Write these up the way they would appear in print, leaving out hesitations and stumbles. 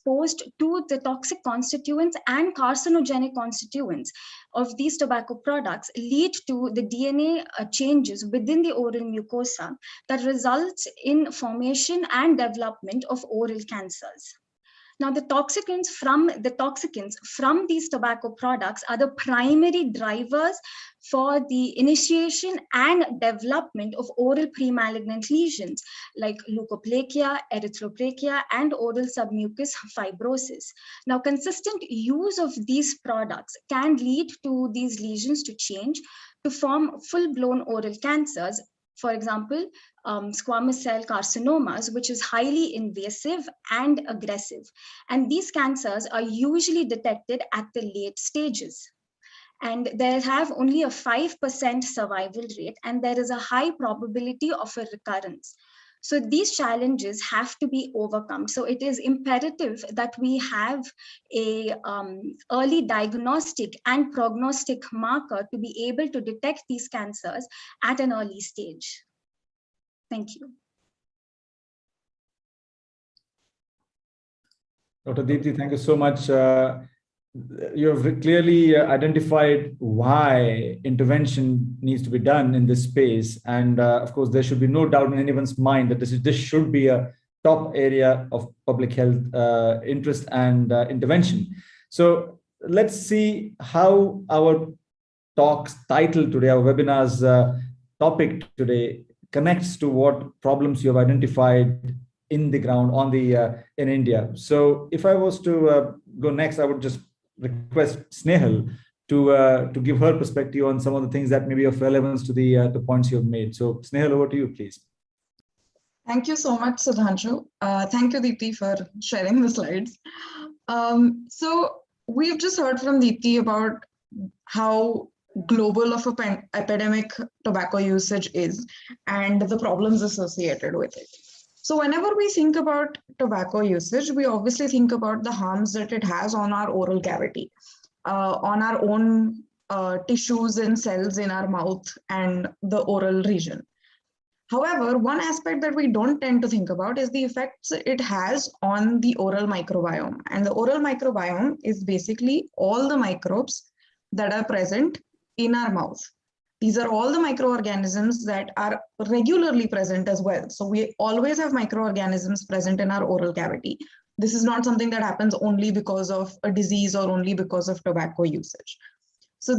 exposed to the toxic constituents and carcinogenic constituents of these tobacco products lead to the DNA changes within the oral mucosa that results in formation and development of oral cancers. Now, the toxicants from these tobacco products are the primary drivers for the initiation and development of oral premalignant lesions like leukoplakia, erythroplakia, and oral submucous fibrosis. Now, consistent use of these products can lead to these lesions to change to form full-blown oral cancers. For example, squamous cell carcinomas, which is highly invasive and aggressive. And these cancers are usually detected at the late stages. And they have only a 5% survival rate, and there is a high probability of a recurrence. So these challenges have to be overcome. So it is imperative that we have a early diagnostic and prognostic marker to be able to detect these cancers at an early stage. Thank you. Dr. Deepti, thank you so much. You have clearly identified why intervention needs to be done in this space. And of course, there should be no doubt in anyone's mind that this should be a top area of public health interest and intervention. So let's see how our talk's title today, our webinar's topic today, connects to what problems you have identified in the ground in India. So if I was to go next, I would just request Snehal to give her perspective on some of the things that may be of relevance to the points you have made. So Snehal, over to you, please. Thank you so much, Sudhanshu. Thank you, Deepti, for sharing the slides. So we've just heard from Deepti about how global of an epidemic tobacco usage is and the problems associated with it. So whenever we think about tobacco usage, we obviously think about the harms that it has on our oral cavity, on our own tissues and cells in our mouth and the oral region. However, one aspect that we don't tend to think about is the effects it has on the oral microbiome. And the oral microbiome is basically all the microbes that are present in our mouth. These are all the microorganisms that are regularly present as well. So we always have microorganisms present in our oral cavity. This is not something that happens only because of a disease or only because of tobacco usage. So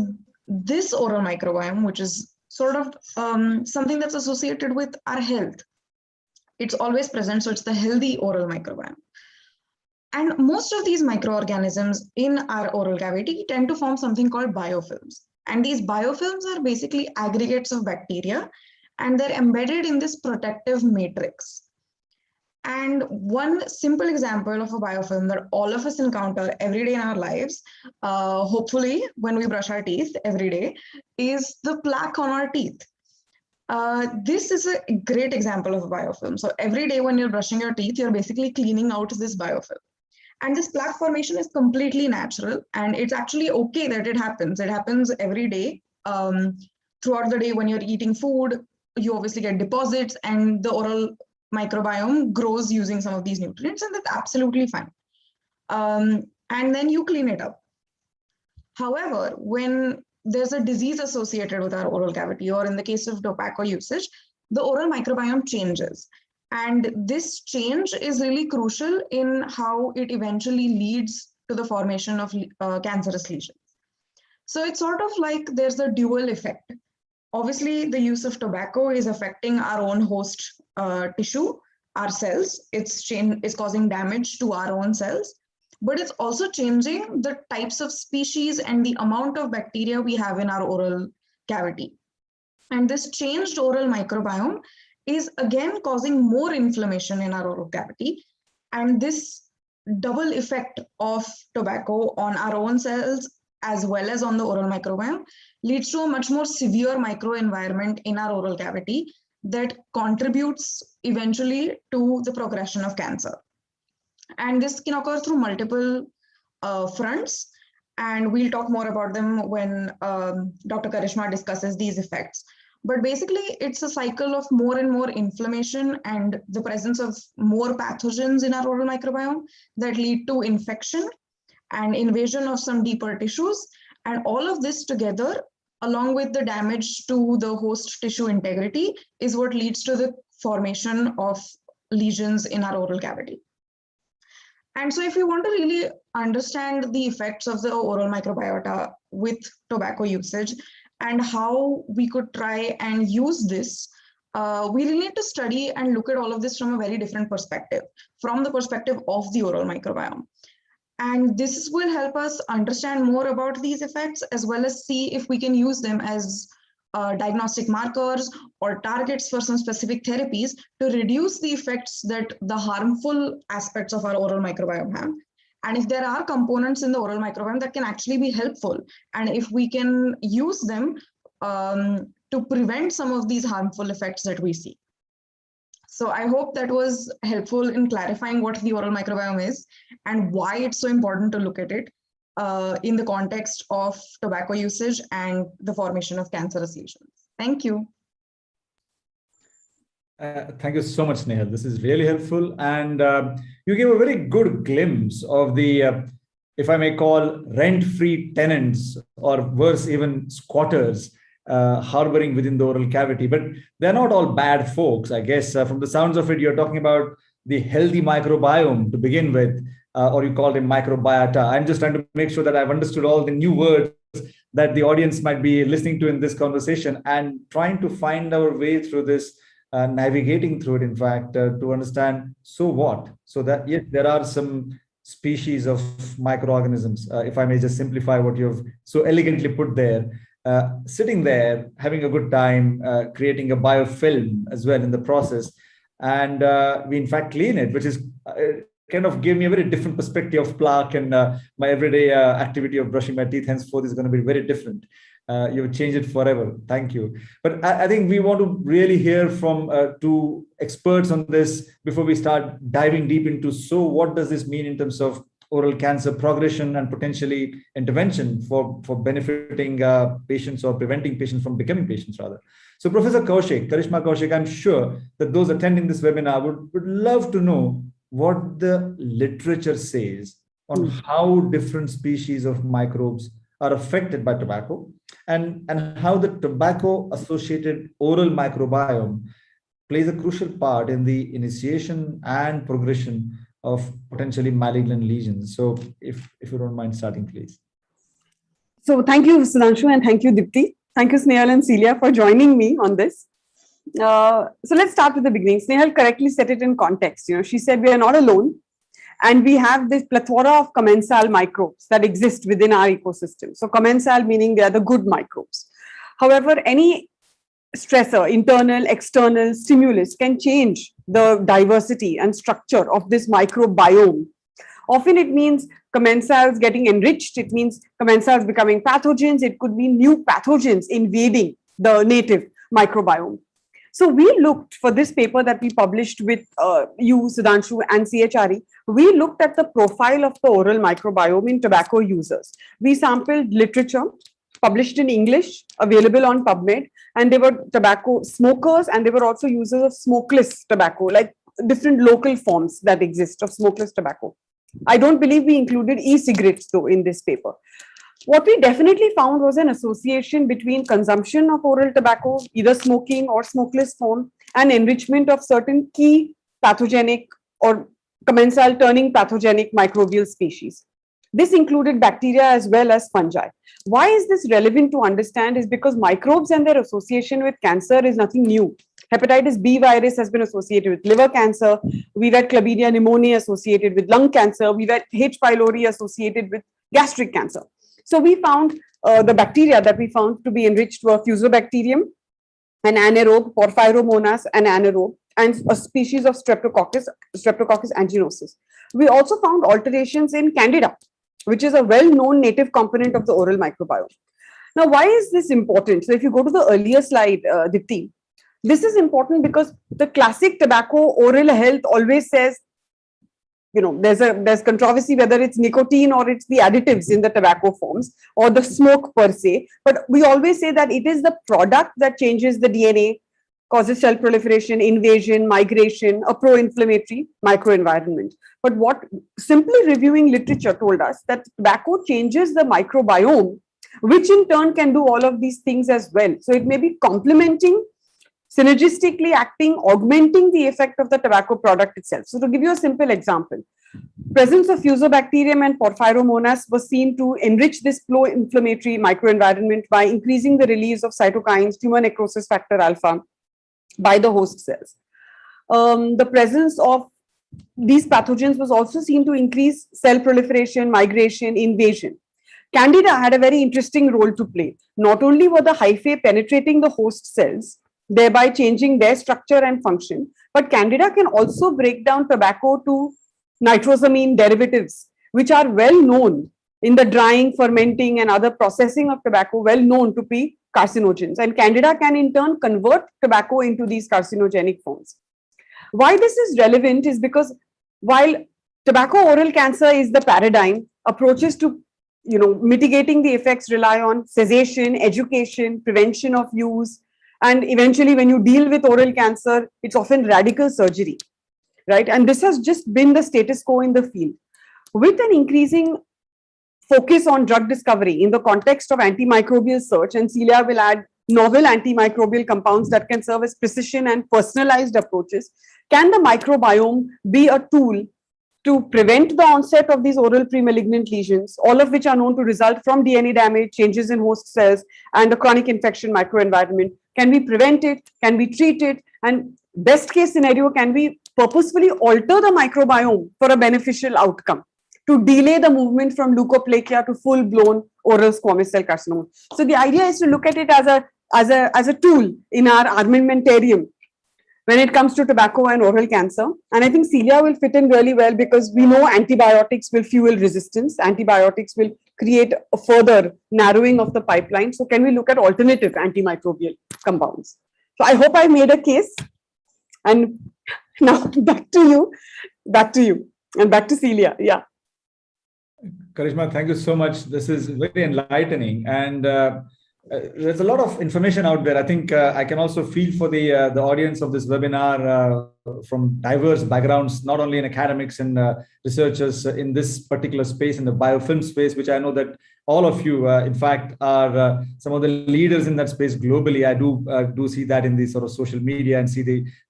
this oral microbiome, which is sort of something that's associated with our health, it's always present. So it's the healthy oral microbiome. And most of these microorganisms in our oral cavity tend to form something called biofilms. And these biofilms are basically aggregates of bacteria, and they're embedded in this protective matrix. And one simple example of a biofilm that all of us encounter every day in our lives, hopefully when we brush our teeth every day, is the plaque on our teeth. This is a great example of a biofilm. So every day when you're brushing your teeth, you're basically cleaning out this biofilm. And this plaque formation is completely natural, and it's actually okay that it happens. It happens every day. Throughout the day when you're eating food, you obviously get deposits, and the oral microbiome grows using some of these nutrients, and that's absolutely fine. And then you clean it up. However, when there's a disease associated with our oral cavity, or in the case of tobacco usage, the oral microbiome changes. And this change is really crucial in how it eventually leads to the formation of cancerous lesions. So it's sort of like there's a dual effect. Obviously, the use of tobacco is affecting our own host tissue, our cells. It's causing damage to our own cells, but it's also changing the types of species and the amount of bacteria we have in our oral cavity. And this changed oral microbiome is again causing more inflammation in our oral cavity. And this double effect of tobacco on our own cells as well as on the oral microbiome leads to a much more severe microenvironment in our oral cavity that contributes eventually to the progression of cancer. And this can occur through multiple fronts, and we'll talk more about them when Dr. Karishma discusses these effects. But basically, it's a cycle of more and more inflammation and the presence of more pathogens in our oral microbiome that lead to infection and invasion of some deeper tissues. And all of this together, along with the damage to the host tissue integrity, is what leads to the formation of lesions in our oral cavity. And so if we want to really understand the effects of the oral microbiota with tobacco usage and how we could try and use this, we really need to study and look at all of this from a very different perspective, from the perspective of the oral microbiome. And this will help us understand more about these effects, as well as see if we can use them as diagnostic markers or targets for some specific therapies to reduce the effects that the harmful aspects of our oral microbiome have. And if there are components in the oral microbiome that can actually be helpful, and if we can use them to prevent some of these harmful effects that we see. So I hope that was helpful in clarifying what the oral microbiome is and why it's so important to look at it in the context of tobacco usage and the formation of cancerous lesions. Thank you. Thank you so much, Nehal. This is really helpful. And you gave a very good glimpse of the, if I may call, rent-free tenants, or worse, even squatters, harboring within the oral cavity. But they're not all bad folks, I guess. From the sounds of it, you're talking about the healthy microbiome to begin with, or you call them microbiota. I'm just trying to make sure that I've understood all the new words that the audience might be listening to in this conversation, and trying to find our way through this, navigating through it, in fact, to understand, so what? So that, yes, there are some species of microorganisms, if I may just simplify what you've so elegantly put there, sitting there, having a good time, creating a biofilm as well in the process. And we in fact clean it, which is kind of gave me a very different perspective of plaque, and my everyday activity of brushing my teeth henceforth is going to be very different. You've changed it forever. Thank you. But I think we want to really hear from two experts on this before we start diving deep into, so what does this mean in terms of oral cancer progression and potentially intervention for benefiting patients, or preventing patients from becoming patients rather. So Professor Kaushik, Karishma Kaushik, I'm sure that those attending this webinar would love to know what the literature says on how different species of microbes are affected by tobacco, and how the tobacco associated oral microbiome plays a crucial part in the initiation and progression of potentially malignant lesions. So if you don't mind starting, please. So thank you, Sudhanshu, and thank you, Dipti. Thank you, Snehal and Celia, for joining me on this. So let's start with the beginning. Snehal correctly set it in context. She said we are not alone, and we have this plethora of commensal microbes that exist within our ecosystem. So commensal meaning they are the good microbes. However, any stressor, internal, external stimulus can change the diversity and structure of this microbiome. Often it means commensals getting enriched. It means commensals becoming pathogens. It could be new pathogens invading the native microbiome. So we looked for this paper that we published with you, Sudhanshu, and CHRE. We looked at the profile of the oral microbiome in tobacco users. We sampled literature published in English, available on PubMed, and they were tobacco smokers, and they were also users of smokeless tobacco, like different local forms that exist of smokeless tobacco. I don't believe we included e-cigarettes though in this paper. What we definitely found was an association between consumption of oral tobacco, either smoking or smokeless form, and enrichment of certain key pathogenic or commensal turning pathogenic microbial species. This included bacteria as well as fungi. Why is this relevant to understand? Is because microbes and their association with cancer is nothing new. Hepatitis B virus has been associated with liver cancer. We've had chlamydia pneumoniae associated with lung cancer. We've had H. pylori associated with gastric cancer. So we found the bacteria that we found to be enriched were Fusobacterium, an anaerobe, Porphyromonas, an anaerobe, and a species of Streptococcus aeruginosus. We also found alterations in Candida, which is a well-known native component of the oral microbiome. Now, why is this important? So if you go to the earlier slide, Dipti, this is important because the classic tobacco oral health always says there's controversy whether it's nicotine or it's the additives in the tobacco forms or the smoke per se. But we always say that it is the product that changes the DNA, causes cell proliferation, invasion, migration, a pro-inflammatory microenvironment. But what simply reviewing literature told us that tobacco changes the microbiome, which in turn can do all of these things as well. So it may be complementing, synergistically acting, augmenting the effect of the tobacco product itself. So to give you a simple example, presence of Fusobacterium and Porphyromonas was seen to enrich this pro-inflammatory microenvironment by increasing the release of cytokines, tumor necrosis factor alpha, by the host cells. The presence of these pathogens was also seen to increase cell proliferation, migration, invasion. Candida had a very interesting role to play. Not only were the hyphae penetrating the host cells, thereby changing their structure and function, but Candida can also break down tobacco to nitrosamine derivatives, which are well known in the drying, fermenting, and other processing of tobacco, well known to be carcinogens. And Candida can in turn convert tobacco into these carcinogenic forms. Why this is relevant is because while tobacco oral cancer is the paradigm, approaches to mitigating the effects rely on cessation, education, prevention of use, and eventually when you deal with oral cancer, it's often radical surgery, right? And this has just been the status quo in the field. With an increasing focus on drug discovery in the context of antimicrobial search, and Celia will add novel antimicrobial compounds that can serve as precision and personalized approaches, can the microbiome be a tool to prevent the onset of these oral pre-malignant lesions, all of which are known to result from DNA damage, changes in host cells, and a chronic infection microenvironment? Can we prevent it? Can we treat it? And best case scenario, can we purposefully alter the microbiome for a beneficial outcome to delay the movement from leukoplakia to full-blown oral squamous cell carcinoma? So the idea is to look at it as a tool in our armamentarium when it comes to tobacco and oral cancer. And I think Celia will fit in really well because we know antibiotics will fuel resistance. Antibiotics will create a further narrowing of the pipeline. So can we look at alternative antimicrobial compounds? So I hope I made a case. And now back to you, and back to Celia. Yeah. Karishma, thank you so much. This is very enlightening. And there's a lot of information out there. I think I can also feel for the audience of this webinar from diverse backgrounds, not only in academics and researchers in this particular space, in the biofilm space, which I know that all of you, in fact, are some of the leaders in that space globally. I do see that in the sort of social media and see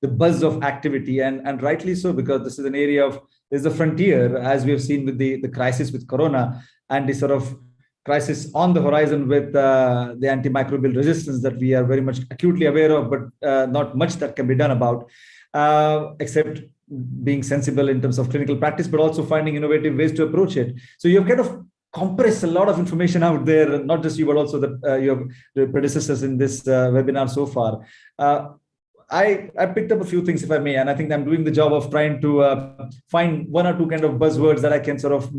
the buzz of activity, and rightly so, because this is an area of, there's a frontier, as we have seen with the crisis with Corona and the sort of crisis on the horizon with the antimicrobial resistance that we are very much acutely aware of, but not much that can be done about, except being sensible in terms of clinical practice, but also finding innovative ways to approach it. So you've kind of compressed a lot of information out there, not just you, but also your predecessors in this webinar so far. I picked up a few things, if I may, and I think I'm doing the job of trying to find one or two kind of buzzwords that I can sort of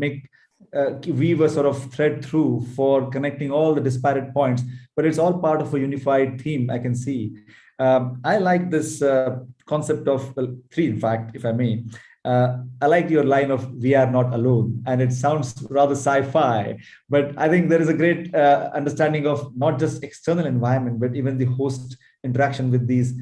weave a sort of thread through for connecting all the disparate points, but it's all part of a unified theme, I can see. I like this concept of, well, three, in fact, if I may. I like your line of "we are not alone," and it sounds rather sci-fi, but I think there is a great understanding of not just external environment, but even the host interaction with these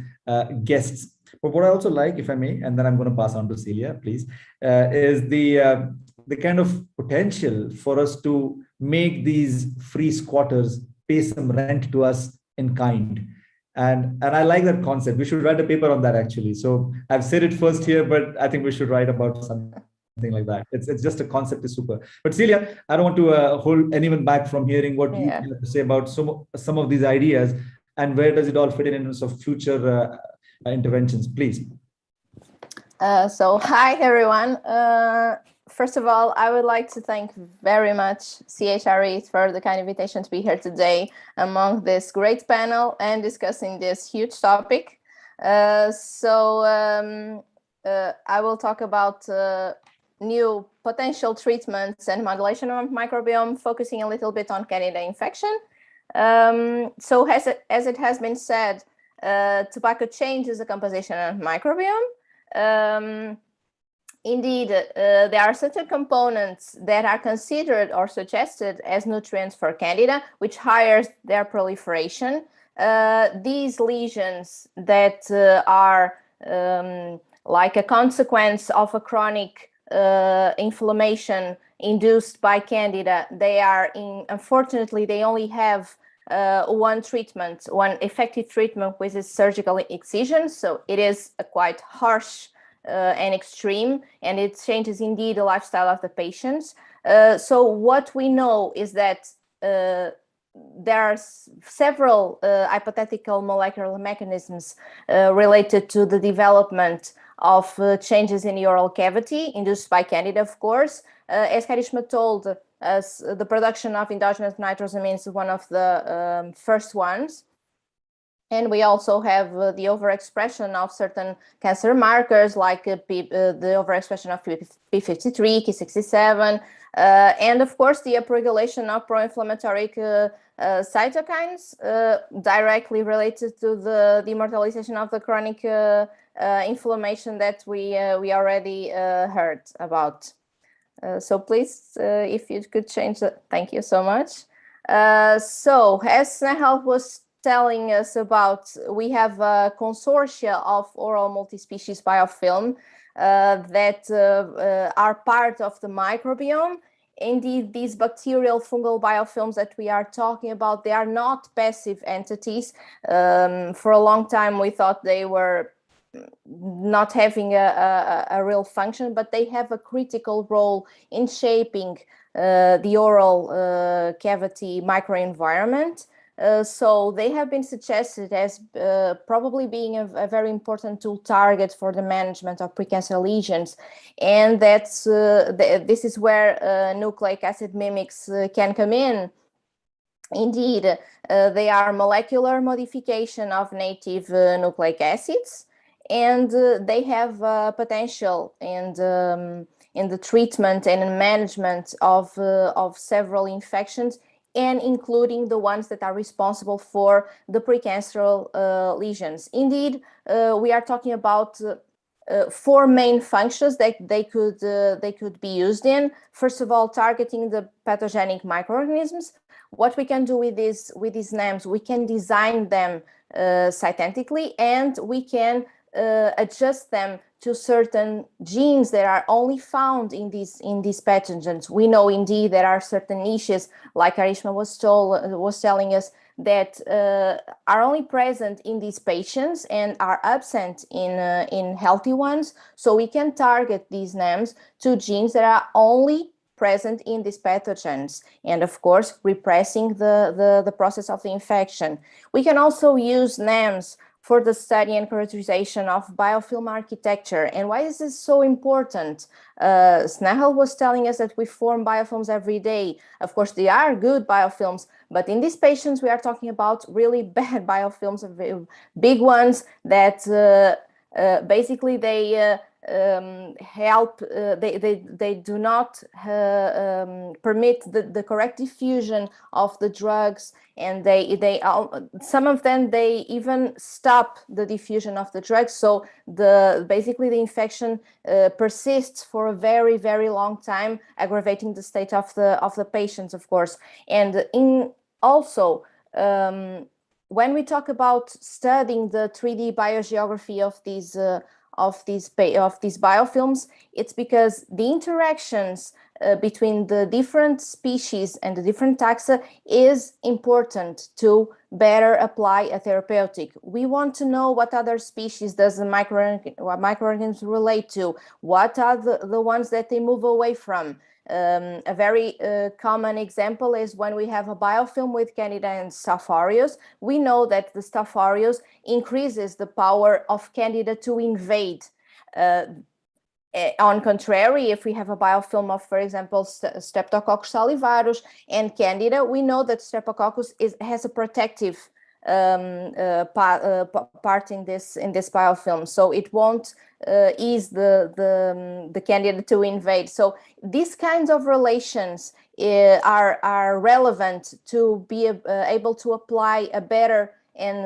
guests. But what I also like, if I may, and then I'm going to pass on to Celia, please, is the kind of potential for us to make these free squatters pay some rent to us in kind. And I like that concept. We should write a paper on that, actually. So I've said it first here, but I think we should write about something like that. It's just a concept is super. But Celia, I don't want to hold anyone back from hearing what you have to say about some of these ideas, and where does it all fit in terms of future interventions, please. So hi, everyone. First of all, I would like to thank very much CHRE for the kind invitation to be here today among this great panel and discussing this huge topic. I will talk about new potential treatments and modulation of microbiome, focusing a little bit on Candida infection. So as it has been said, tobacco changes the composition of microbiome. Indeed, there are certain components that are considered or suggested as nutrients for Candida, which hinders their proliferation. These lesions that are like a consequence of a chronic inflammation induced by Candida, unfortunately, they only have one treatment, one effective treatment, which is surgical excision. So it is a quite harsh and extreme, and it changes indeed the lifestyle of the patients. So what we know is that there are several hypothetical molecular mechanisms related to the development of changes in the oral cavity induced by Candida, of course. As Karishma told us, the production of endogenous nitrosamines is one of the first ones. And we also have the overexpression of certain cancer markers like the overexpression of p53, Ki67, and of course the upregulation of pro-inflammatory cytokines directly related to the demoralization of the chronic inflammation that we already heard about. So please, if you could change that, thank you so much. So as Snehal was telling us about, we have a consortia of oral multi-species biofilm that are part of the microbiome. Indeed, these bacterial fungal biofilms that we are talking about, they are not passive entities. For a long time, we thought they were not having a real function, but they have a critical role in shaping the oral cavity microenvironment. So they have been suggested as probably being a very important tool target for the management of precancer lesions. And that's this is where nucleic acid mimics can come in. Indeed, they are molecular modification of native nucleic acids, and they have potential in the treatment and management of several infections, and including the ones that are responsible for the precancerous lesions. Indeed, we are talking about four main functions that they could be used in. First of all, targeting the pathogenic microorganisms. What we can do with these NAMs, we can design them synthetically, and we can adjust them to certain genes that are only found in these pathogens. We know indeed there are certain niches, like Karishma was telling us, that are only present in these patients and are absent in healthy ones. So we can target these NAMs to genes that are only present in these pathogens, and of course repressing the process of the infection. We can also use NAMs for the study and characterization of biofilm architecture. And why is this so important? Snehal was telling us that we form biofilms every day. Of course, they are good biofilms, but in these patients, we are talking about really bad biofilms, big ones that basically they help, they do not permit the correct diffusion of the drugs, and some of them, they even stop the diffusion of the drugs. So basically the infection persists for a very, very long time, aggravating the state of the patients, of course. And also, when we talk about studying the 3D biogeography of these biofilms, it's because the interactions between the different species and the different taxa is important to better apply a therapeutic. We want to know what other species does the microorganisms relate to, what are the ones that they move away from. A very common example is when we have a biofilm with Candida and Staph aureus. We know that the Staph aureus increases the power of Candida to invade. On contrary, if we have a biofilm of, for example, Streptococcus salivarius and Candida, we know that Streptococcus has a protective part in this biofilm, so it won't ease the Candida to invade. So these kinds of relations are relevant to be able to apply a better and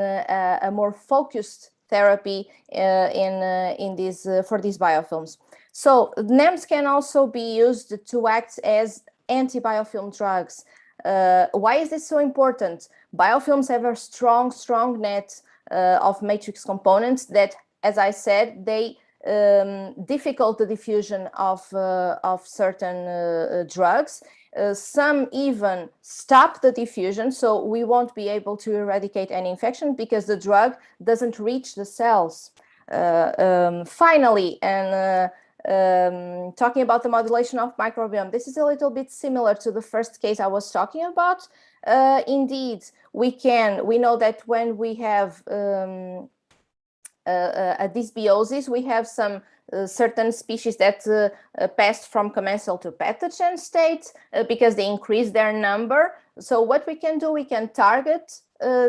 a more focused therapy for these biofilms. So NAMs can also be used to act as anti-biofilm drugs. Why is this so important? Biofilms have a strong net of matrix components that, as I said, they difficult the diffusion of certain drugs. Some even stop the diffusion, so we won't be able to eradicate any infection because the drug doesn't reach the cells. Finally, and talking about the modulation of microbiome, this is a little bit similar to the first case I was talking about. Indeed, we know that when we have a dysbiosis, we have some certain species that passed from commensal to pathogen state because they increase their number. So what we can do, we can target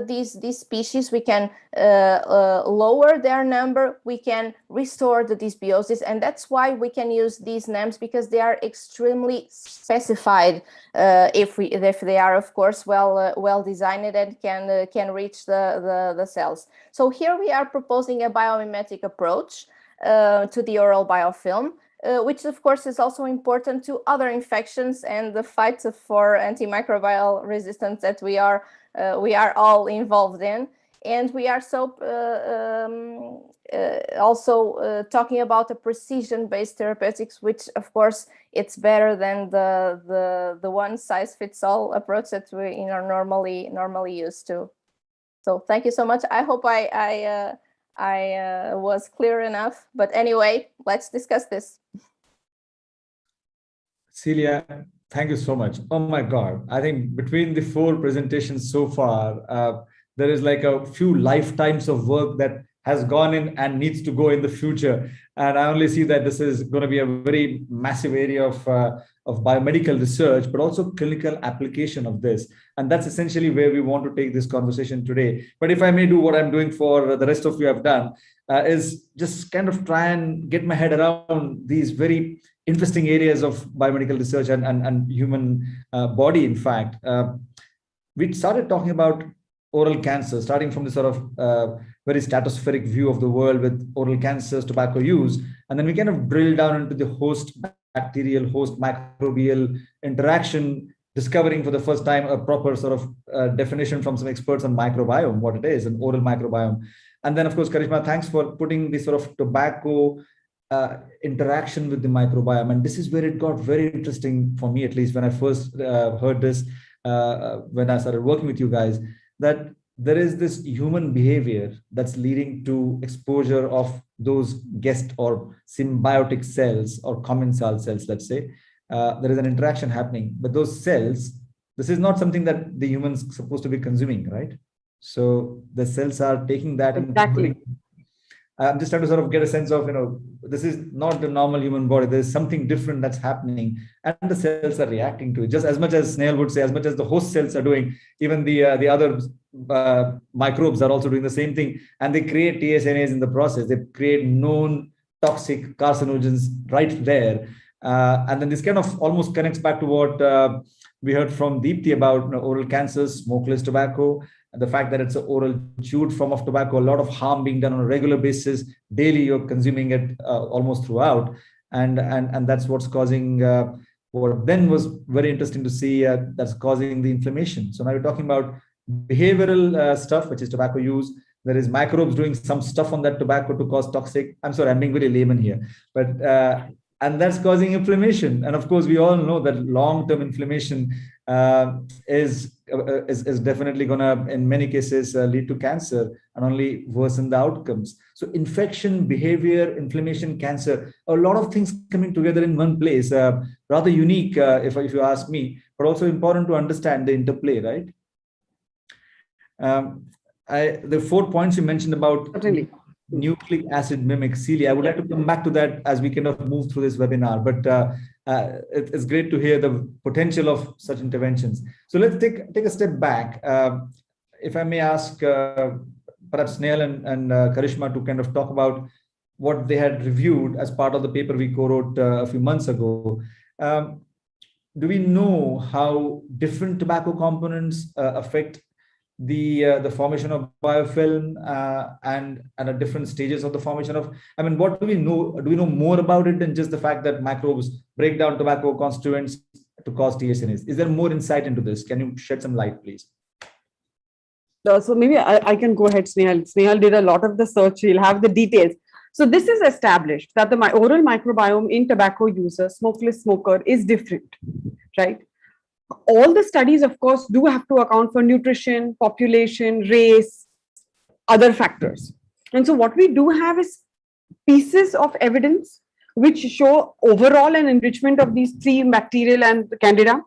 these species, we can lower their number, we can restore the dysbiosis, and that's why we can use these NAMs, because they are extremely specified if they are, of course, well designed and can reach the cells. So here we are proposing a biomimetic approach to the oral biofilm, which of course is also important to other infections and the fight for antimicrobial resistance that we are all involved in. And we are also talking about a precision-based therapeutics, which of course it's better than the one-size-fits-all approach that we normally used to. So thank you so much. I hope I was clear enough. But anyway, let's discuss this. Celia, thank you so much. Oh my God. I think between the 4 presentations so far, there is like a few lifetimes of work that has gone in and needs to go in the future. And I only see that this is going to be a very massive area of biomedical research, but also clinical application of this. And that's essentially where we want to take this conversation today. But if I may do what I'm doing for the rest of you have done, is just kind of try and get my head around these very interesting areas of biomedical research and human body, in fact. We started talking about oral cancer, starting from the sort of very stratospheric view of the world with oral cancers, tobacco use. And then we kind of drill down into the host bacterial, host microbial interaction, discovering for the first time a proper sort of definition from some experts on microbiome, what it is, an oral microbiome. And then, of course, Karishma, thanks for putting this sort of tobacco interaction with the microbiome. And this is where it got very interesting for me, at least when I first heard this, when I started working with you guys, that there is this human behavior that's leading to exposure of those guest or symbiotic cells or commensal cells, let's say. There is an interaction happening, but those cells, this is not something that the humans supposed to be consuming, right? So the cells are taking that exactly. And I'm just trying to sort of get a sense of, this is not the normal human body. There's something different that's happening, and the cells are reacting to it. Just as much as Snail would say, as much as the host cells are doing, even the other microbes are also doing the same thing, and they create TSNAs in the process. They create known toxic carcinogens right there, and then this kind of almost connects back to what we heard from Deepti about oral cancers, smokeless tobacco. And the fact that it's an oral chewed form of tobacco, a lot of harm being done on a regular basis. Daily, you're consuming it almost throughout. And that's what's causing what then was very interesting to see that's causing the inflammation. So now we're talking about behavioral stuff, which is tobacco use. There is microbes doing some stuff on that tobacco to cause toxic. I'm sorry, I'm being very layman here. But and that's causing inflammation. And of course, we all know that long-term inflammation is definitely going to, in many cases, lead to cancer and only worsen the outcomes. So infection, behavior, inflammation, cancer, a lot of things coming together in one place. Rather unique, if you ask me, but also important to understand the interplay, right? The 4 points you mentioned about Certainly. Nucleic acid mimic, Celia, I would like to come back to that as we kind of move through this webinar, but it's great to hear the potential of such interventions. So let's take a step back. If I may ask perhaps Snail and Karishma to kind of talk about what they had reviewed as part of the paper we co-wrote a few months ago. Do we know how different tobacco components affect the formation of biofilm and at different stages of the formation of, I mean, what do we know? Do we know more about it than just the fact that microbes break down tobacco constituents to cause TSNAs? Is there more insight into this? Can you shed some light, please? So maybe I can go ahead, Snehal. Snehal did a lot of the search. He'll have the details. So this is established that the oral microbiome in tobacco user, smokeless smoker, is different, right? All the studies, of course, do have to account for nutrition, population, race, other factors. And so what we do have is pieces of evidence which show overall an enrichment of these three bacterial and candida.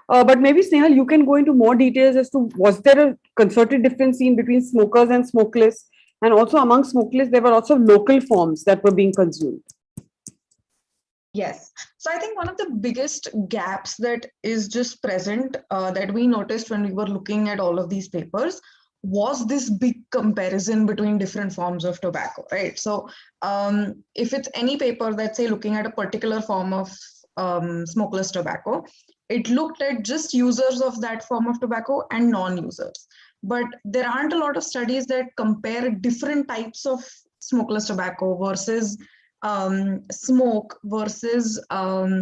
But maybe, Snehal, you can go into more details as to, was there a concerted difference seen between smokers and smokeless? And also among smokeless, there were also local forms that were being consumed. Yes. So I think one of the biggest gaps that is just present that we noticed when we were looking at all of these papers was this big comparison between different forms of tobacco, right? So if it's any paper that's, say, looking at a particular form of smokeless tobacco, it looked at just users of that form of tobacco and non-users. But there aren't a lot of studies that compare different types of smokeless tobacco versus smoke versus other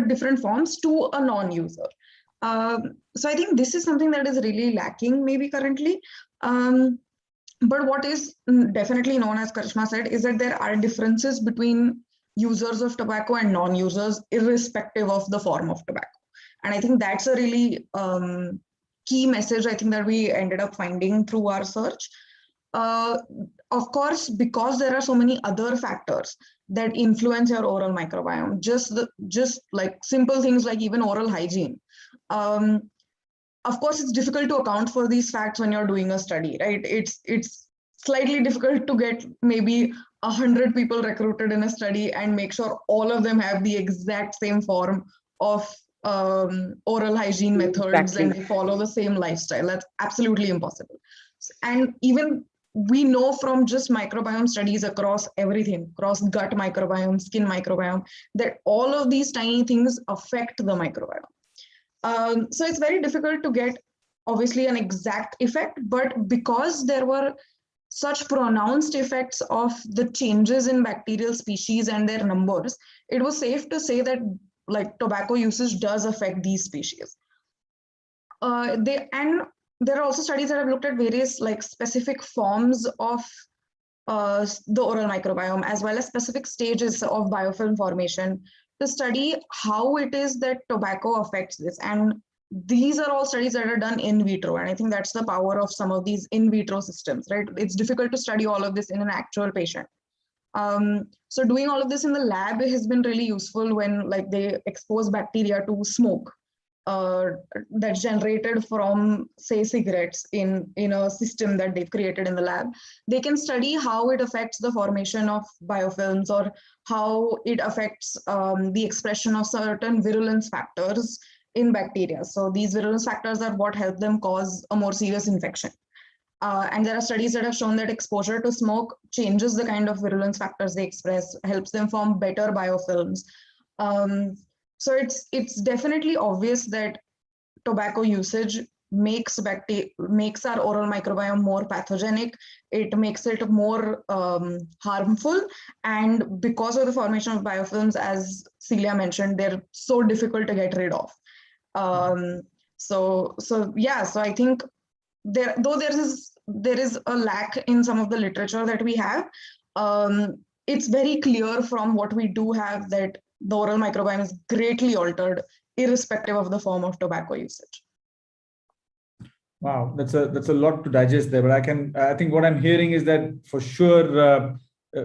different forms to a non-user. So I think this is something that is really lacking maybe currently. But what is definitely known, as Karishma said, is that there are differences between users of tobacco and non-users irrespective of the form of tobacco. And I think that's a really key message, I think, that we ended up finding through our search. Of course, because there are so many other factors that influence your oral microbiome, just like simple things like even oral hygiene. Of course, it's difficult to account for these facts when you're doing a study, right? It's slightly difficult to get maybe 100 people recruited in a study and make sure all of them have the exact same form of oral hygiene methods and they follow the same lifestyle. That's absolutely impossible. And even we know from just microbiome studies across everything, across gut microbiome, skin microbiome, that all of these tiny things affect the microbiome. So it's very difficult to get, obviously, an exact effect, but because there were such pronounced effects of the changes in bacterial species and their numbers, it was safe to say that like tobacco usage does affect these species. There are also studies that have looked at various like specific forms of the oral microbiome, as well as specific stages of biofilm formation, to study how it is that tobacco affects this. And these are all studies that are done in vitro. And I think that's the power of some of these in vitro systems, right? It's difficult to study all of this in an actual patient. So doing all of this in the lab has been really useful when like they expose bacteria to smoke that's generated from, say, cigarettes in a system that they've created in the lab. They can study how it affects the formation of biofilms or how it affects the expression of certain virulence factors in bacteria. So these virulence factors are what help them cause a more serious infection. And there are studies that have shown that exposure to smoke changes the kind of virulence factors they express, helps them form better biofilms. So it's definitely obvious that tobacco usage makes our oral microbiome more pathogenic. It makes it more harmful. And because of the formation of biofilms, as Celia mentioned, they're so difficult to get rid of. So I think there is a lack in some of the literature that we have. It's very clear from what we do have that the oral microbiome is greatly altered irrespective of the form of tobacco usage. Wow, that's a lot to digest there. But I think what I'm hearing is that for sure,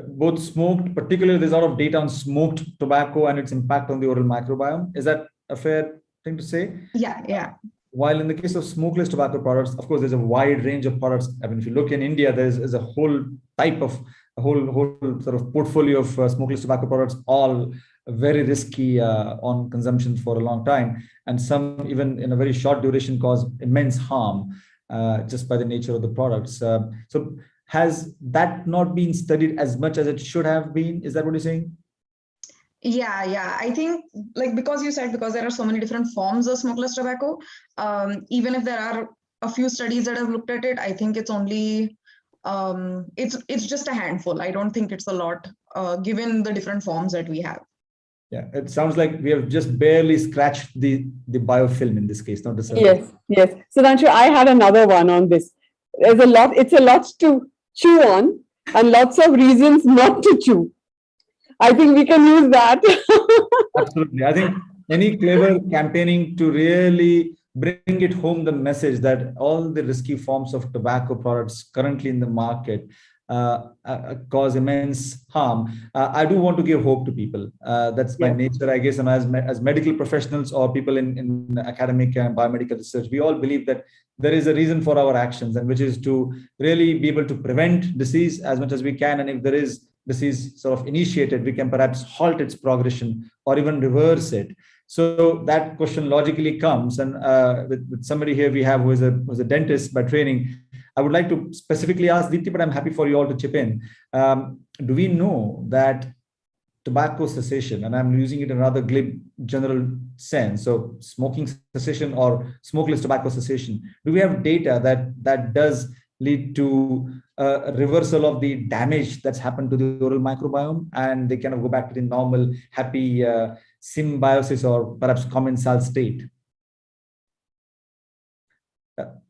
both smoked, particularly there's a lot of data on smoked tobacco and its impact on the oral microbiome. Is that a fair thing to say? Yeah. While in the case of smokeless tobacco products, of course, there's a wide range of products. I mean, if you look in India, there's a whole sort of portfolio of smokeless tobacco products, all very risky on consumption for a long time. And some even in a very short duration cause immense harm just by the nature of the products. So has that not been studied as much as it should have been? Is that what you're saying? Yeah. I think because you said, because there are so many different forms of smokeless tobacco, even if there are a few studies that have looked at it, I think it's only it's just a handful. I don't think it's a lot, given the different forms that we have. Yeah, it sounds like we have just barely scratched the biofilm in this case, not the surface. Yes. Sudhanshu, I had another one on this. It's a lot to chew on and lots of reasons not to chew. I think we can use that. Absolutely. I think any clever campaigning to really bring it home the message that all the risky forms of tobacco products currently in the market cause immense harm. I do want to give hope to people. That's by nature, I guess, and as medical professionals or people in academic and biomedical research, we all believe that there is a reason for our actions, and which is to really be able to prevent disease as much as we can. And if there is disease sort of initiated, we can perhaps halt its progression or even reverse it. So that question logically comes, and with somebody here we have who's a dentist by training, I would like to specifically ask Deepti, but I'm happy for you all to chip in. Do we know that tobacco cessation, and I'm using it in a rather glib general sense, so smoking cessation or smokeless tobacco cessation, do we have data that does lead to a reversal of the damage that's happened to the oral microbiome, and they kind of go back to the normal, happy symbiosis or perhaps commensal state?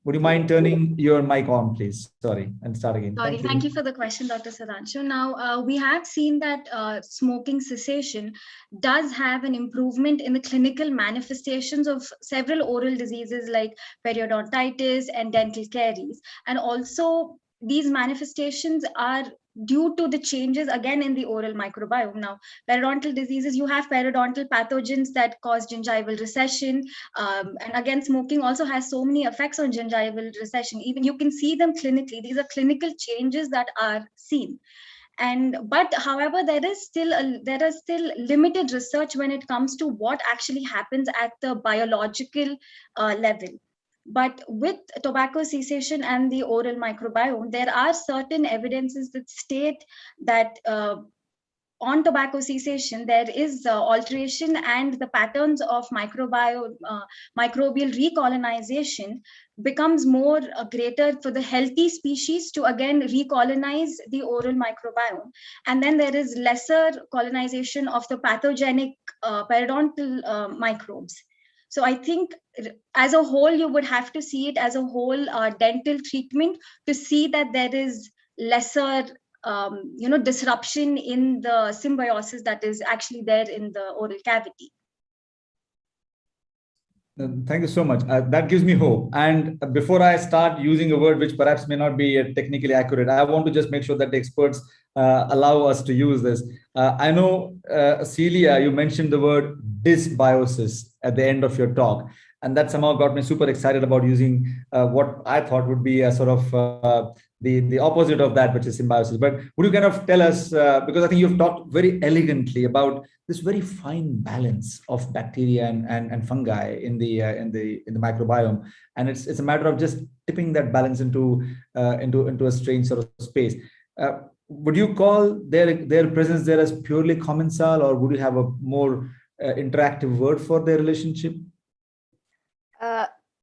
Would you mind turning your mic on, please? Sorry, and start again. Sorry, thank you for the question, Dr. Sudhanshu. Now, we have seen that smoking cessation does have an improvement in the clinical manifestations of several oral diseases like periodontitis and dental caries. And also, these manifestations are due to the changes again in the oral microbiome. Now, periodontal diseases, you have periodontal pathogens that cause gingival recession, and again, smoking also has so many effects on gingival recession. Even you can see them clinically. These are clinical changes that are seen. But however, there is still limited research when it comes to what actually happens at the biological level. But with tobacco cessation and the oral microbiome, there are certain evidences that state that on tobacco cessation, there is alteration, and the patterns of microbial recolonization becomes more greater for the healthy species to again recolonize the oral microbiome. And then there is lesser colonization of the pathogenic periodontal microbes. So I think as a whole, you would have to see it as a whole dental treatment to see that there is lesser disruption in the symbiosis that is actually there in the oral cavity. Thank you so much. That gives me hope. And before I start using a word which perhaps may not be technically accurate, I want to just make sure that the experts allow us to use this. I know, Celia, you mentioned the word dysbiosis at the end of your talk, and that somehow got me super excited about using what I thought would be a sort of the opposite of that, which is symbiosis. But would you kind of tell us, because I think you've talked very elegantly about this very fine balance of bacteria and fungi in the microbiome, and it's a matter of just tipping that balance into a strange sort of space. Would you call their presence there as purely commensal, or would you have a more interactive word for their relationship?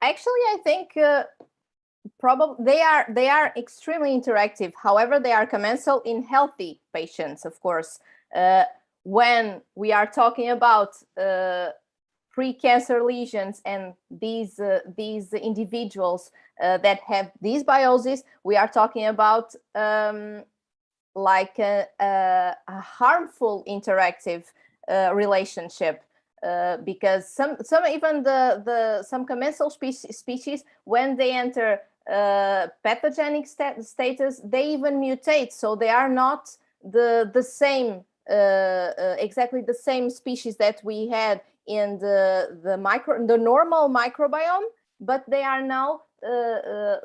Actually, I think probably they are extremely interactive. However, they are commensal in healthy patients, of course. When we are talking about pre-cancer lesions and these individuals that have dysbiosis, we are talking about like a harmful interactive relationship. Because some even some commensal species, when they enter pathogenic status, they even mutate, so they are not the same exactly the same species that we had in the normal microbiome, but they are now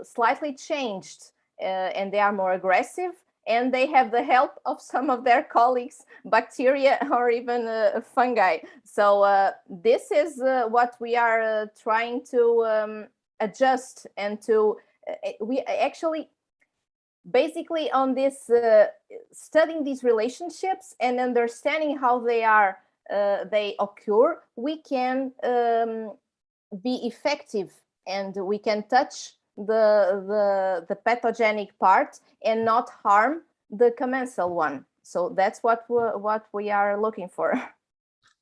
slightly changed, and they are more aggressive, and they have the help of some of their colleagues, bacteria or even fungi. So this is what we are trying to adjust, and to we actually basically on this studying these relationships and understanding how they are they occur, we can be effective and we can touch the pathogenic part and not harm the commensal one. So that's what we are looking for.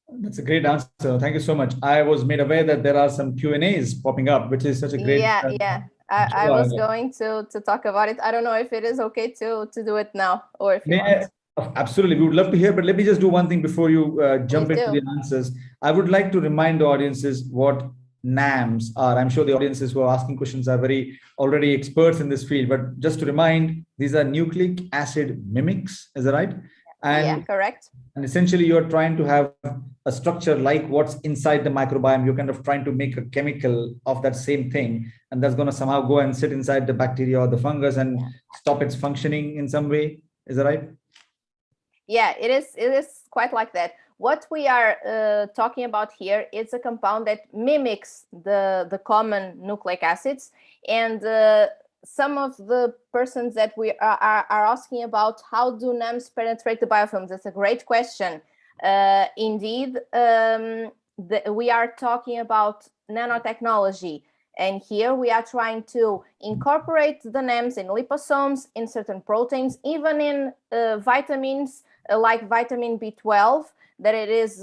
That's a great answer. Thank you so much. I was made aware that there are some Q&As popping up, which is such a great. Yeah. I was going to talk about it. I don't know if it is okay to do it now or if you want. Absolutely, we would love to hear, but let me just do one thing before you jump Please into do. the answers. I would like to remind the audiences what NAMs are. I'm sure the audiences who are asking questions are already experts in this field, but just to remind, these are nucleic acid mimics, is that right? And yeah, correct. And essentially, you're trying to have a structure like what's inside the microbiome. You're kind of trying to make a chemical of that same thing, and that's going to somehow go and sit inside the bacteria or the fungus and stop its functioning in some way. Is that right? Yeah, it is quite like that. What we are talking about here is a compound that mimics the common nucleic acids, and some of the persons that we are asking about how do NAMs penetrate the biofilms. That's a great question. Indeed, we are talking about nanotechnology. And here we are trying to incorporate the NAMs in liposomes, in certain proteins, even in vitamins like vitamin B12, that it is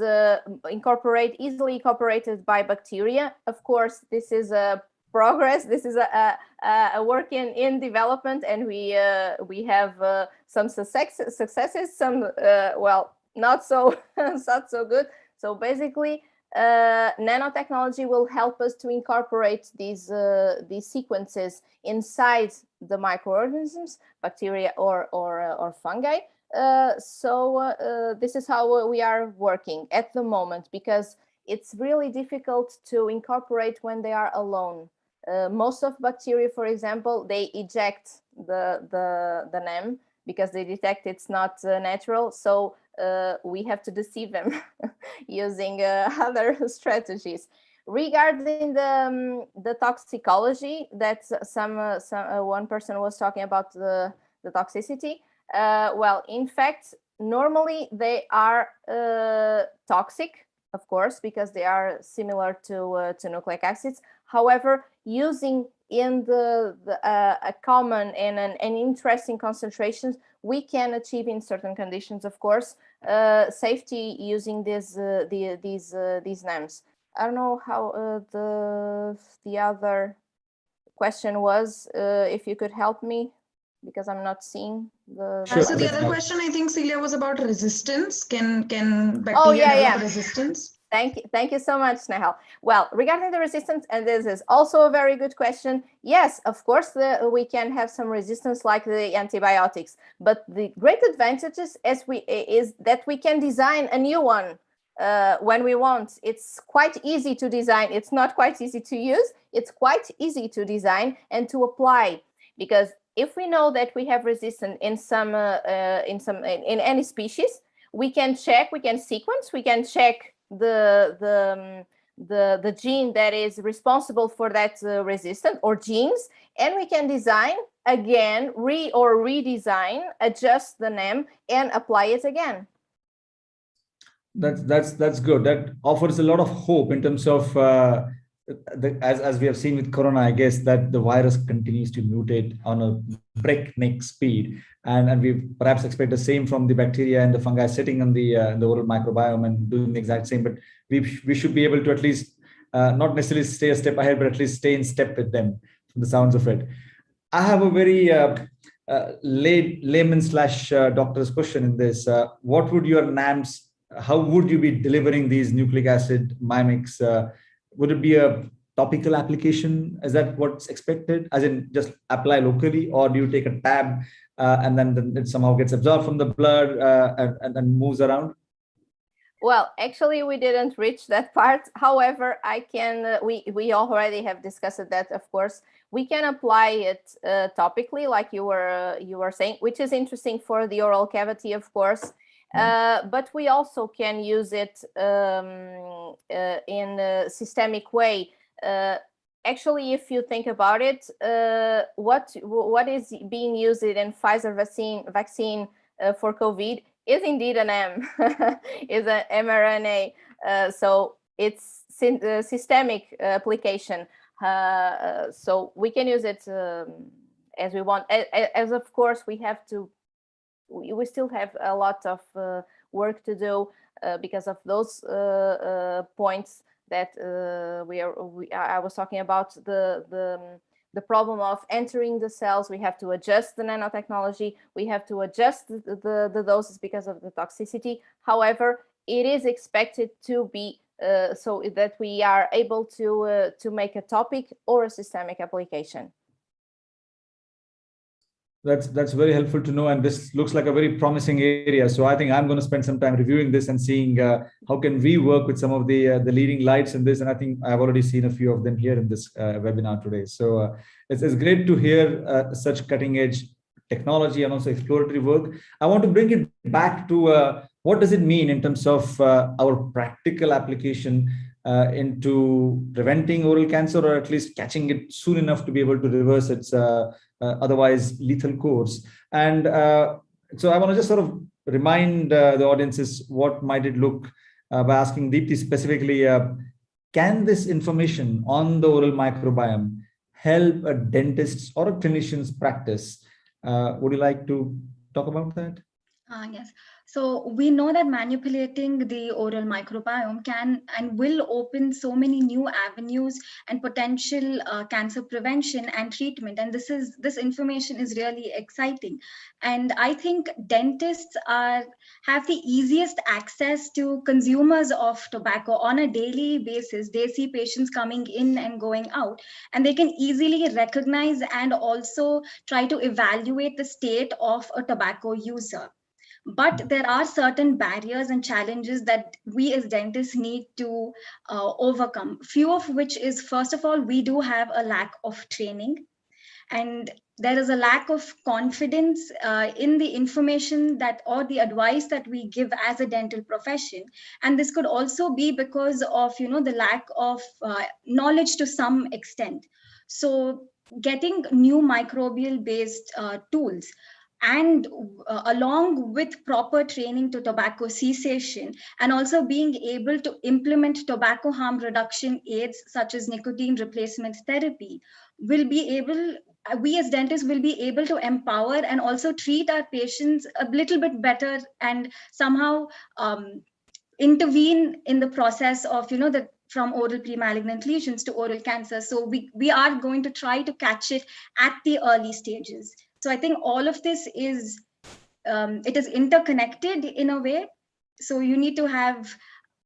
easily incorporated by bacteria. Of course, this is a progress. This is a work in development, and we have some successes, some well, not so not so good. So basically, nanotechnology will help us to incorporate these sequences inside the microorganisms, bacteria or fungi. So this is how we are working at the moment, because it's really difficult to incorporate when they are alone. Most of bacteria, for example, they eject the NAM because they detect it's not natural. So we have to deceive them using other strategies. Regarding the toxicology, that one person was talking about the toxicity. Well, in fact, normally they are toxic, of course, because they are similar to nucleic acids. However, using in a common and an interesting concentrations, we can achieve in certain conditions, of course, safety using these NAMs. I don't know how the other question was. If you could help me, because I'm not seeing the. Sure. So the other question, I think, Celia, was about resistance. Can bacteria develop resistance? Thank you so much, Snehal. Well, regarding the resistance, and this is also a very good question. Yes, of course, we can have some resistance like the antibiotics, but the great advantages is that we can design a new one when we want. It's quite easy to design. It's not quite easy to use. It's quite easy to design and to apply, because if we know that we have resistance in any species, we can check, we can sequence, we can check the gene that is responsible for that resistance or genes, and we can design again, redesign, adjust the NAM and apply it again. That's good. That offers a lot of hope in terms of as we have seen with corona, I guess, that the virus continues to mutate on a breakneck speed, and we perhaps expect the same from the bacteria and the fungi sitting on the oral microbiome and doing the exact same. But we should be able to at least not necessarily stay a step ahead, but at least stay in step with them, from the sounds of it. I have a very layman / doctor's question in this. What would your NAMs? How would you be delivering these nucleic acid mimics? Would it be a topical application? Is that what's expected? As in just apply locally, or do you take a tab and then it somehow gets absorbed from the blood and then moves around? Well, actually, we didn't reach that part. However, I can. We already have discussed that. Of course, we can apply it topically, like you were saying, which is interesting for the oral cavity, of course. But we also can use it in a systemic way. Actually, if you think about it, what is being used in Pfizer vaccine for COVID is indeed an M, is an mRNA. So it's systemic application. So we can use it as we want. As of course, we have to. We still have a lot of work to do because of those points that I was talking about, the problem of entering the cells. We have to adjust the nanotechnology. We have to adjust the doses because of the toxicity. However, it is expected to be so that we are able to make a topic or a systemic application. That's very helpful to know, and this looks like a very promising area. So I think I'm going to spend some time reviewing this and seeing how can we work with some of the leading lights in this. And I think I've already seen a few of them here in this webinar today. So it's great to hear such cutting edge technology and also exploratory work. I want to bring it back to what does it mean in terms of our practical application into preventing oral cancer, or at least catching it soon enough to be able to reverse its otherwise lethal course. And so I want to just sort of remind the audiences what might it look by asking Deepti specifically, can this information on the oral microbiome help a dentist's or a clinician's practice? Would you like to talk about that? Yes. So we know that manipulating the oral microbiome can and will open so many new avenues and potential cancer prevention and treatment. And this information is really exciting. And I think dentists have the easiest access to consumers of tobacco on a daily basis. They see patients coming in and going out, and they can easily recognize and also try to evaluate the state of a tobacco user. But there are certain barriers and challenges that we as dentists need to overcome. Few of which is, first of all, we do have a lack of training, and there is a lack of confidence in the information that or the advice that we give as a dental profession. And this could also be because of the lack of knowledge to some extent. So getting new microbial based tools, and along with proper training to tobacco cessation, and also being able to implement tobacco harm reduction aids such as nicotine replacement therapy, we as dentists will be able to empower and also treat our patients a little bit better, and somehow intervene in the process of from oral pre-malignant lesions to oral cancer. So we are going to try to catch it at the early stages. So I think all of this is it is interconnected in a way. So you need to have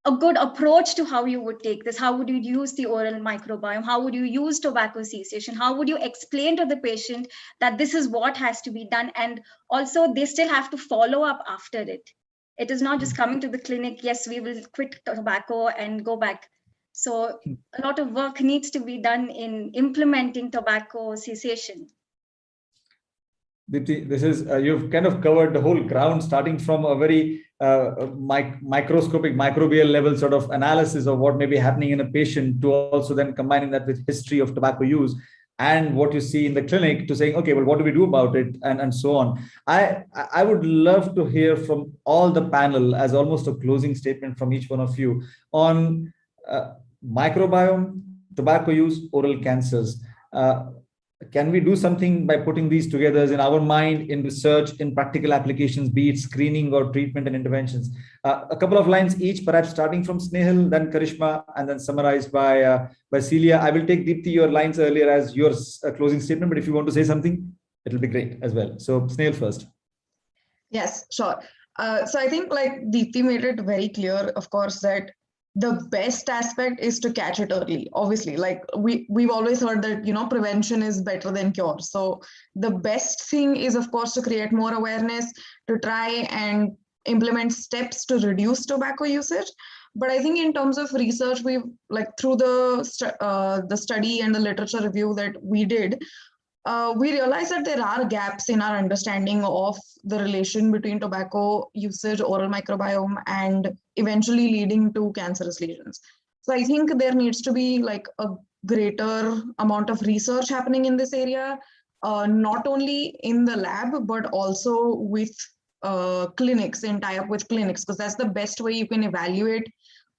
a good approach to how you would take this. How would you use the oral microbiome? How would you use tobacco cessation? How would you explain to the patient that this is what has to be done? And also they still have to follow up after it. It is not just coming to the clinic, yes, we will quit tobacco and go back. So a lot of work needs to be done in implementing tobacco cessation. Deepti, this is you've kind of covered the whole ground, starting from a very microscopic microbial level sort of analysis of what may be happening in a patient, to also then combining that with history of tobacco use and what you see in the clinic, to saying, okay, well, what do we do about it, and so on. I would love to hear from all the panel as almost a closing statement from each one of you on microbiome, tobacco use, oral cancers. Can we do something by putting these together in our mind, in research, in practical applications, be it screening or treatment and interventions? A couple of lines each, perhaps starting from Snehal, then Karishma, and then summarized by Celia. I will take Deepti your lines earlier as your closing statement, but if you want to say something, it'll be great as well. So Snehal first. Yes, sure. So I think like Deepti made it very clear, of course, that the best aspect is to catch it early. Obviously, like we've always heard that prevention is better than cure. So the best thing is, of course, to create more awareness, to try and implement steps to reduce tobacco usage. But I think in terms of research, we've through the study and the literature review that we did, we realized that there are gaps in our understanding of the relation between tobacco usage, oral microbiome, and eventually leading to cancerous lesions. So I think there needs to be a greater amount of research happening in this area, not only in the lab, but also with clinics, in tie-up with clinics, because that's the best way you can evaluate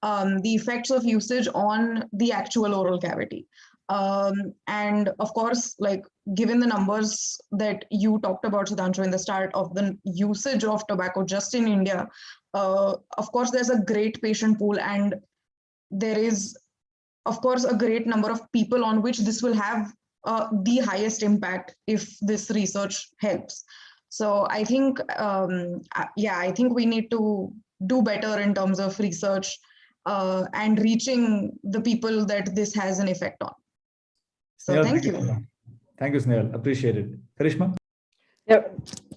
the effects of usage on the actual oral cavity. And of course, like given the numbers that you talked about, Sudhanshu, in the start of the usage of tobacco just in India, of course, there's a great patient pool, and there is, of course, a great number of people on which this will have the highest impact if this research helps. So I think, yeah, I think we need to do better in terms of research and reaching the people that this has an effect on. So thank you. Thank you, Snehal. Appreciate it. Karishma? Yeah.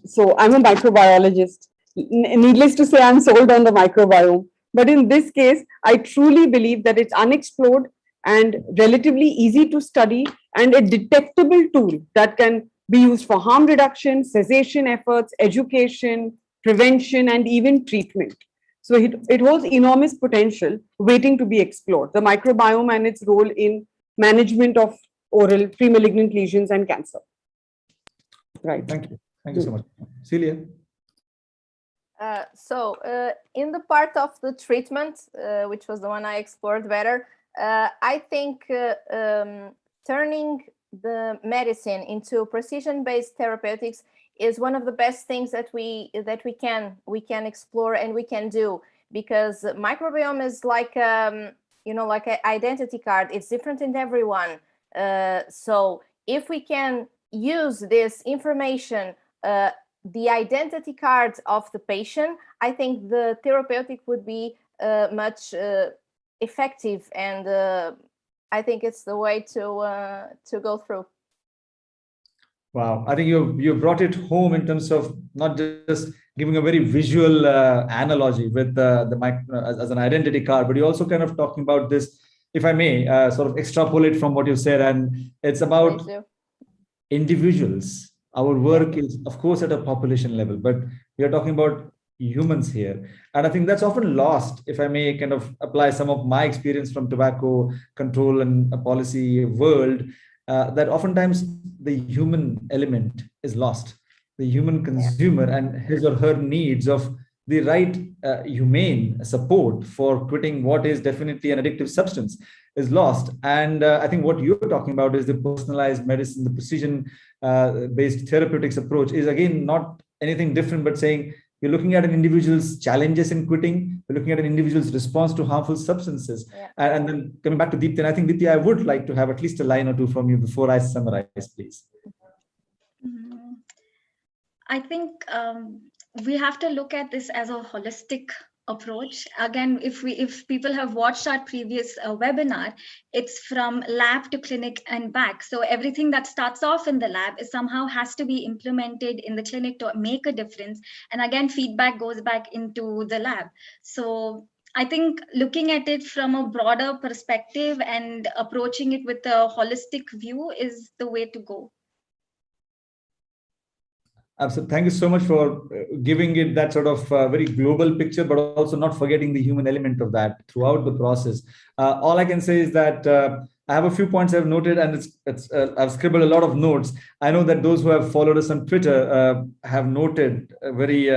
So I'm a microbiologist. Needless to say, I'm sold on the microbiome. But in this case, I truly believe that it's unexplored and relatively easy to study and a detectable tool that can be used for harm reduction, cessation efforts, education, prevention, and even treatment. So it holds enormous potential waiting to be explored. The microbiome and its role in management of oral pre-malignant lesions and cancer. Right. Thank you. Thank you so much. Celia? In the part of the treatment, which was the one I explored better, I think turning the medicine into precision-based therapeutics is one of the best things that we can explore and we can do, because microbiome is like like an identity card. It's different in everyone. So if we can use this information, the identity card of the patient, I think the therapeutic would be much effective, and I think it's the way to go through. Wow, I think you brought it home in terms of not just giving a very visual analogy with the micro as an identity card, but you're also kind of talking about this, if I may, sort of extrapolate from what you said, and it's about individuals. Our work is, of course, at a population level, but we are talking about humans here. And I think that's often lost, if I may kind of apply some of my experience from tobacco control and policy world, that oftentimes the human element is lost. The human consumer and his or her needs of the right humane support for quitting what is definitely an addictive substance is lost. And I think what you're talking about is the personalized medicine, the precision-based therapeutics approach is again not anything different, but saying you're looking at an individual's challenges in quitting, you're looking at an individual's response to harmful substances. And then coming back to Deepti, and I think Deepti, I would like to have at least a line or two from you before I summarize, please. I think we have to look at this as a holistic approach. Again, if people have watched our previous webinar, it's from lab to clinic and back. So everything that starts off in the lab is somehow has to be implemented in the clinic to make a difference. And again, feedback goes back into the lab. So I think looking at it from a broader perspective and approaching it with a holistic view is the way to go. Absolutely. Thank you so much for giving it that sort of very global picture, but also not forgetting the human element of that throughout the process. All I can say is that I have a few points I've noted, and I've scribbled a lot of notes. I know that those who have followed us on Twitter have noted very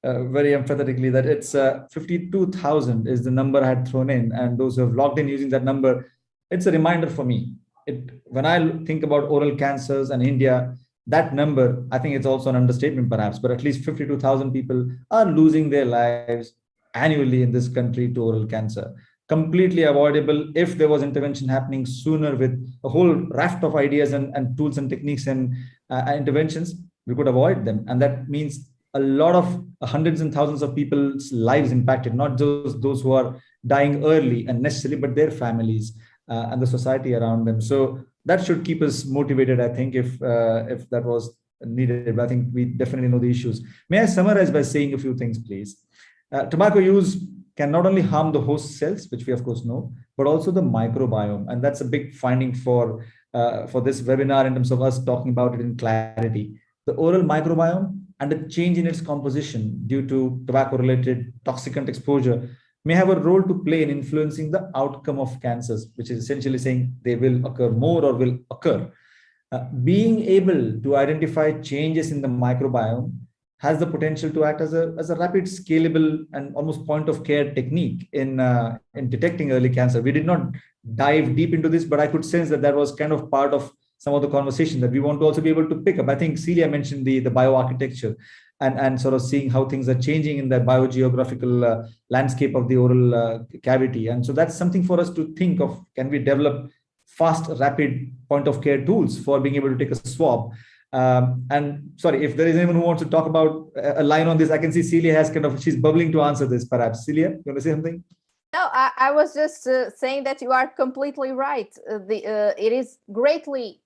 emphatically that it's 52,000 is the number I had thrown in, and those who have logged in using that number, it's a reminder for me. When I think about oral cancers and India, that number, I think it's also an understatement perhaps, but at least 52,000 people are losing their lives annually in this country to oral cancer. Completely avoidable if there was intervention happening sooner with a whole raft of ideas and tools and techniques and interventions, we could avoid them. And that means a lot of hundreds and thousands of people's lives impacted, not just those who are dying early and necessarily, but their families and the society around them. So that should keep us motivated, I think, if that was needed. But I think we definitely know the issues. May I summarize by saying a few things, please? Tobacco use can not only harm the host cells, which we of course know, but also the microbiome. And that's a big finding for this webinar in terms of us talking about it in clarity. The oral microbiome and a change in its composition due to tobacco-related toxicant exposure may have a role to play in influencing the outcome of cancers, which is essentially saying they will occur more or will occur. Being able to identify changes in the microbiome has the potential to act as a rapid, scalable, and almost point of care technique in detecting early cancer. We did not dive deep into this, but I could sense that was kind of part of some of the conversation that we want to also be able to pick up. I think Celia mentioned the bioarchitecture and sort of seeing how things are changing in the biogeographical landscape of the oral cavity. And so that's something for us to think of. Can we develop fast, rapid point of care tools for being able to take a swab? And sorry, if there is anyone who wants to talk about a line on this, I can see Celia has she's bubbling to answer this perhaps. Celia, you want to say something? No, I was just saying that you are completely right. It is greatly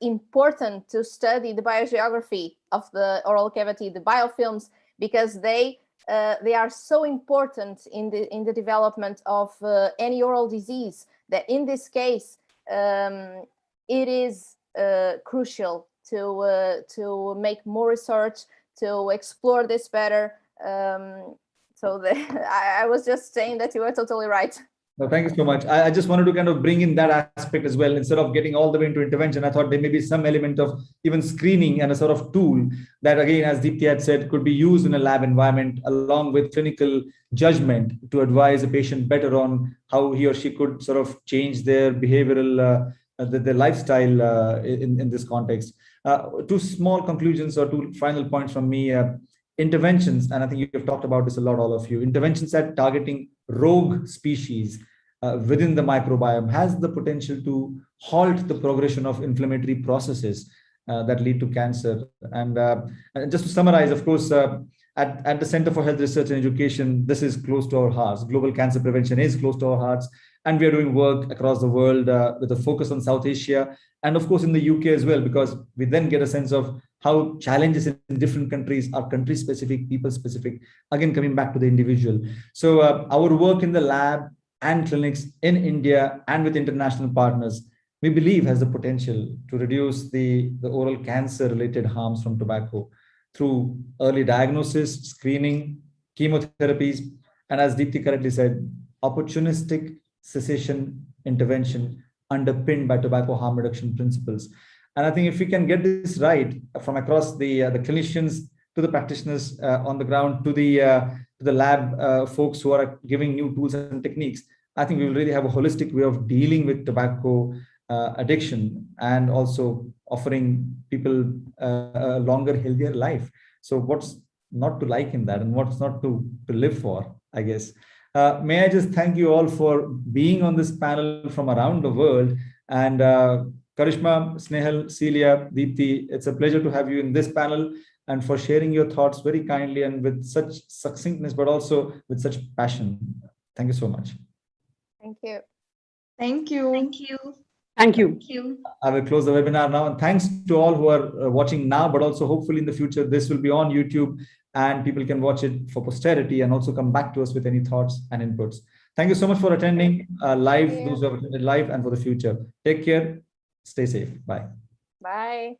important to study the biogeography of the oral cavity, the biofilms, because they are so important in the development of any oral disease. That in this case, it is crucial to make more research, to explore this better. So I was just saying that you were totally right. No, thank you so much. I just wanted to kind of bring in that aspect as well. Instead of getting all the way into intervention, I thought there may be some element of even screening and a sort of tool that, again, as Deepti had said, could be used in a lab environment along with clinical judgment to advise a patient better on how he or she could sort of change their behavioral, their lifestyle in this context. Two small conclusions or two final points from me. Interventions, and I think you've talked about this a lot, all of you, interventions at targeting rogue species within the microbiome has the potential to halt the progression of inflammatory processes that lead to cancer. And just to summarize, of course, at the Center for Health Research and Education, this is close to our hearts. Global cancer prevention is close to our hearts. And we are doing work across the world with a focus on South Asia and, of course, in the UK as well, because we then get a sense of how challenges in different countries are country specific, people specific, again, coming back to the individual. So our work in the lab and clinics in India and with international partners, we believe has the potential to reduce the oral cancer related harms from tobacco through early diagnosis, screening, chemotherapies, and as Deepti correctly said, opportunistic cessation intervention underpinned by tobacco harm reduction principles. And I think if we can get this right from across the clinicians to the practitioners on the ground to the lab folks who are giving new tools and techniques, I think we will really have a holistic way of dealing with tobacco addiction and also offering people a longer, healthier life. So what's not to like in that and what's not to live for, I guess. May I just thank you all for being on this panel from around the world. And Karishma, Snehal, Celia, Deepti, it's a pleasure to have you in this panel and for sharing your thoughts very kindly and with such succinctness, but also with such passion. Thank you so much. Thank you. Thank you. Thank you. Thank you. Thank you. I will close the webinar now. And thanks to all who are watching now, but also hopefully in the future, this will be on YouTube and people can watch it for posterity and also come back to us with any thoughts and inputs. Thank you so much for attending live, those who have attended live, and for the future. Take care. Stay safe. Bye. Bye.